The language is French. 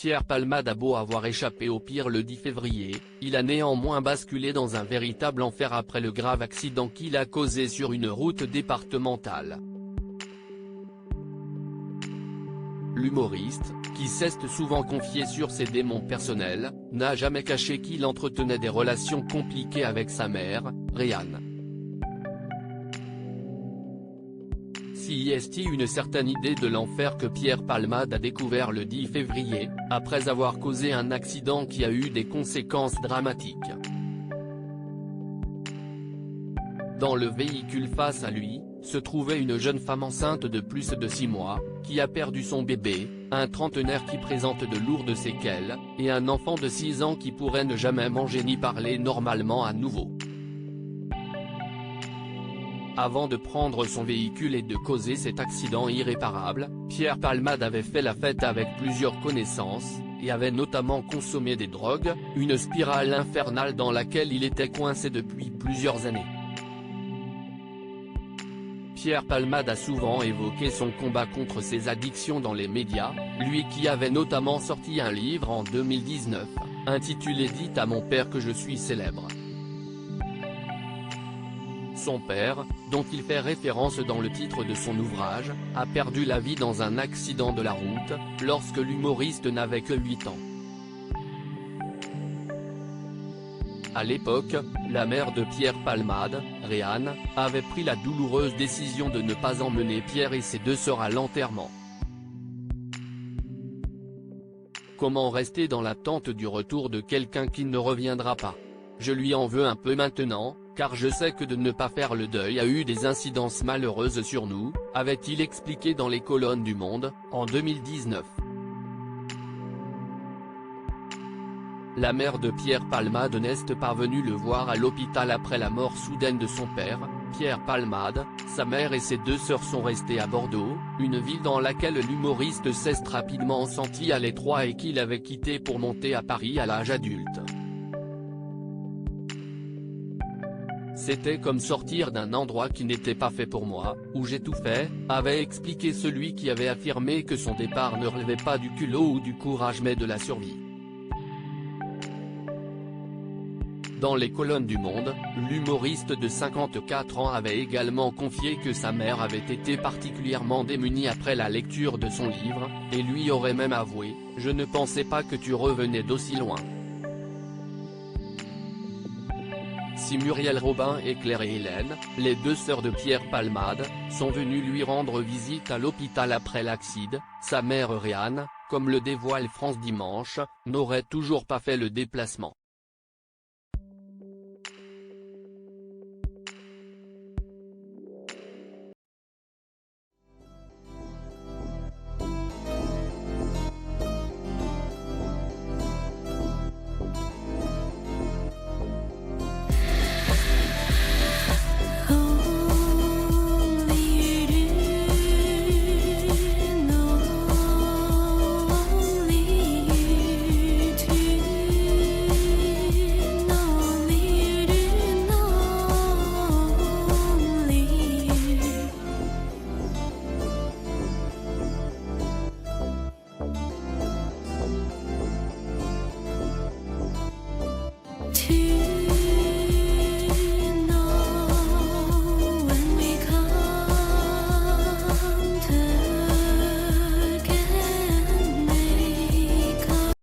Pierre Palmade a beau avoir échappé au pire le 10 février, il a néanmoins basculé dans un véritable enfer après le grave accident qu'il a causé sur une route départementale. L'humoriste, qui s'est souvent confié sur ses démons personnels, n'a jamais caché qu'il entretenait des relations compliquées avec sa mère, Rihanna. Si est une certaine idée de l'enfer que Pierre Palmade a découvert le 10 février, après avoir causé un accident qui a eu des conséquences dramatiques. Dans le véhicule face à lui, se trouvait une jeune femme enceinte de plus de 6 mois, qui a perdu son bébé, un trentenaire qui présente de lourdes séquelles, et un enfant de 6 ans qui pourrait ne jamais manger ni parler normalement à nouveau. Avant de prendre son véhicule et de causer cet accident irréparable, Pierre Palmade avait fait la fête avec plusieurs connaissances, et avait notamment consommé des drogues, une spirale infernale dans laquelle il était coincé depuis plusieurs années. Pierre Palmade a souvent évoqué son combat contre ses addictions dans les médias, lui qui avait notamment sorti un livre en 2019, intitulé « Dites à mon père que je suis célèbre ». Son père, dont il fait référence dans le titre de son ouvrage, a perdu la vie dans un accident de la route, lorsque l'humoriste n'avait que 8 ans. À l'époque, la mère de Pierre Palmade, Rihanna, avait pris la douloureuse décision de ne pas emmener Pierre et ses 2 sœurs à l'enterrement. Comment rester dans l'attente du retour de quelqu'un qui ne reviendra pas? Je lui en veux un peu maintenant, car je sais que de ne pas faire le deuil a eu des incidences malheureuses sur nous, avait-il expliqué dans les colonnes du Monde, en 2019. La mère de Pierre Palmade n'est pas venue le voir à l'hôpital après la mort soudaine de son père, Pierre Palmade. Sa mère et ses 2 sœurs sont restées à Bordeaux, une ville dans laquelle l'humoriste s'est rapidement senti à l'étroit et qu'il avait quitté pour monter à Paris à l'âge adulte. C'était comme sortir d'un endroit qui n'était pas fait pour moi, où j'ai tout fait, avait expliqué celui qui avait affirmé que son départ ne relevait pas du culot ou du courage mais de la survie. Dans les colonnes du Monde, l'humoriste de 54 ans avait également confié que sa mère avait été particulièrement démunie après la lecture de son livre, et lui aurait même avoué « Je ne pensais pas que tu revenais d'aussi loin ». Si Muriel Robin et Claire et Hélène, les 2 sœurs de Pierre Palmade, sont venues lui rendre visite à l'hôpital après l'accident, sa mère Rihanna, comme le dévoile France Dimanche, n'aurait toujours pas fait le déplacement.